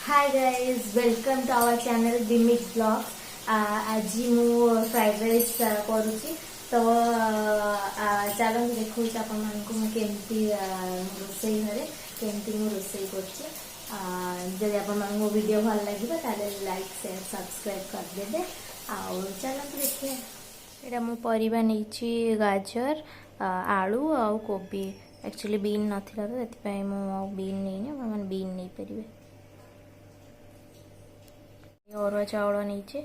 Hi guys, welcome to our channel Dimix Vlogs. आज मु fried rice करुची तो चलो देखो आपण मानक मु केमती रोसई घरे केमती मु रोसई करची जदि आपण मानक वीडियो भल लागिबा ताले लाइक शेयर सब्सक्राइब कर देबे आ चलो देखिए एटा मु परिबा नैची गाजर आलू आ कोबी एक्चुअली बीन नथिला तो एति मु बीन नैनी आपण बीन नै परिबे अरुआ चाउल नहीं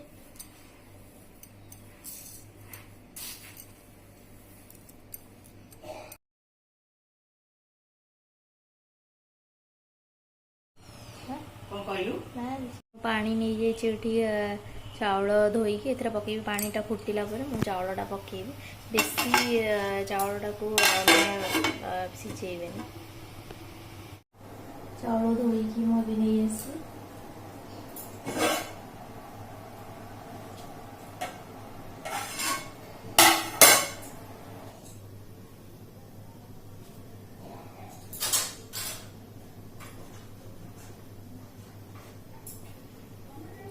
पानी नहीं जाइए चाउल धोईकी एथरा पकेबी पानीटा फुटिला परे मु चाउलटा पकेबी बेसी चाउलटा को सिझेबेनी चाउल धोईकी मु भी नहीं आसी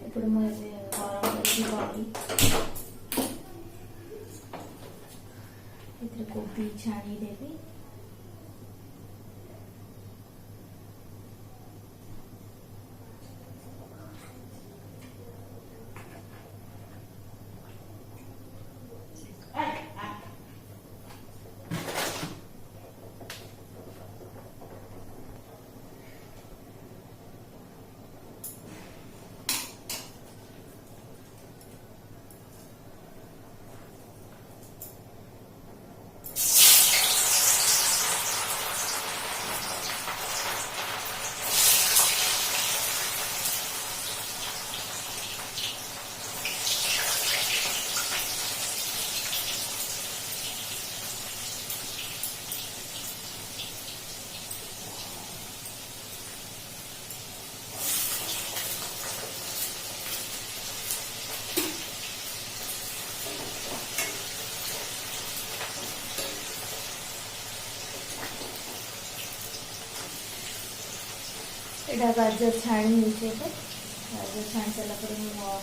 ఇప్పుడు మరి गरम इतने कोबी छाणी देवी एटा गाजर छाणी होइछे तो गाजर छाणी सारा पर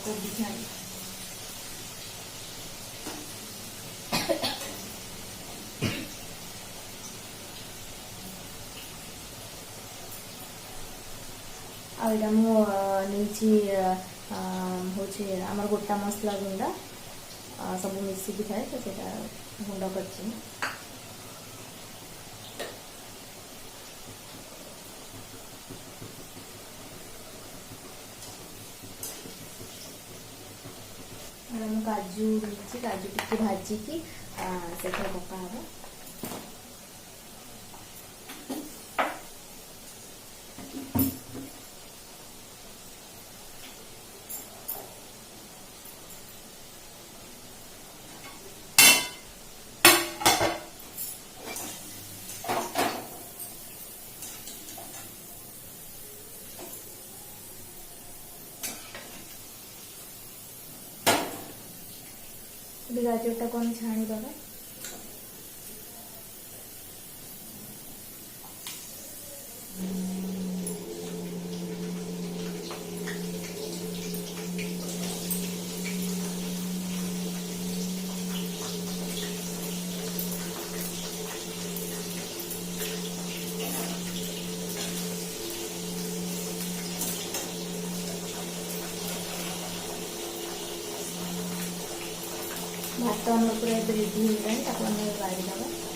कोबी छाणी आइटा मु नीची होचे हमर गोटा मसला गुंडा सब मिक्सी की थाए तो सेटा गुंडा करछि काजू काजू टी भाजिकी से पका हम गाजरटा कौन छाणी दबा भात हम पूरा रेडी हो गाड़ी दबा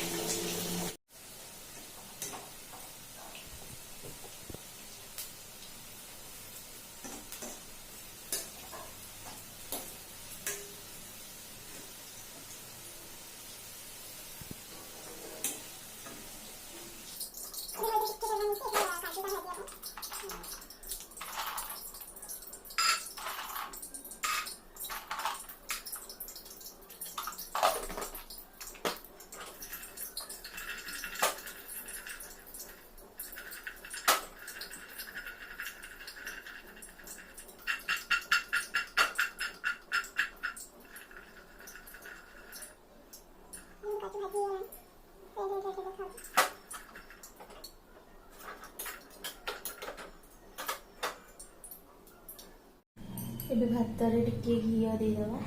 ଏବେ ଭାତରେ ଟିକେ ଘିଅ ଦେଇଦେବା।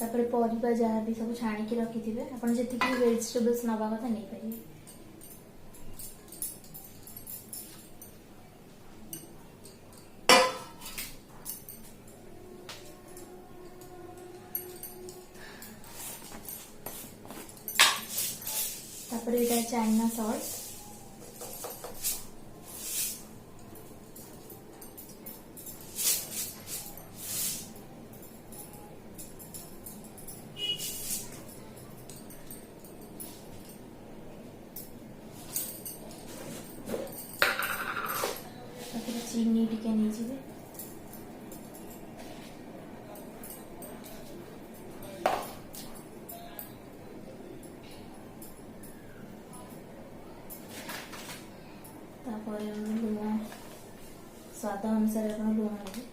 तापर परिबा जहाँ भी सब छाणिकी रखिथिबे आपण जेतिकी वेजिटेबल्स नबा कथा नहीं पारिबे। तापर एटा चाइना सॉस, चीनी टिके नहीं जीवे। तापर लुण स्वाद अनुसार आपण लुण देबे।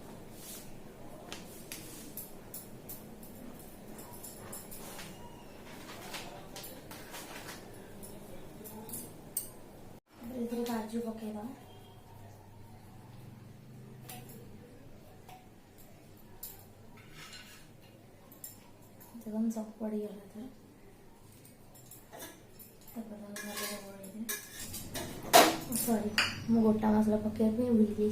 इधर काजू पकेबा। एकदम सब पड़ी गला था। सॉरी मु गोटा मसला पकेबा पे भूल गई।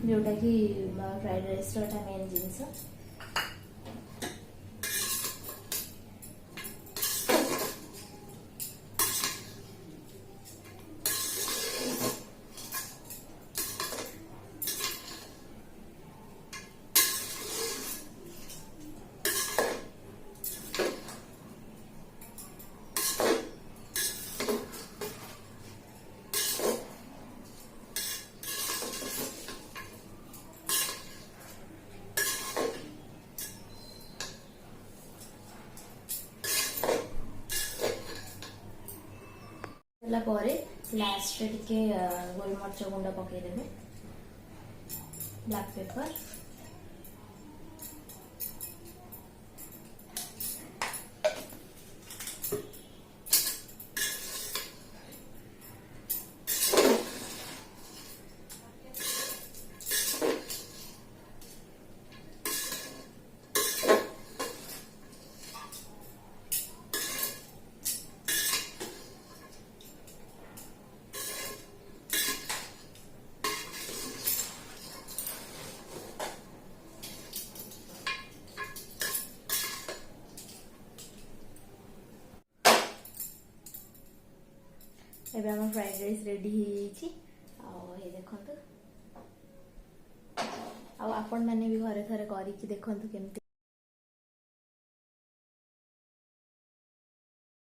जोटा कि फ्राइड राइस मेन जिनस। लास्ट टिके गोलमरिच गुंड पकईदेवे, ब्लैक पेपर, एबे हम फ्राइड राइस रेडी हो देखो। आपण मैंने भी घरे थरे करिकी देखंतु केमती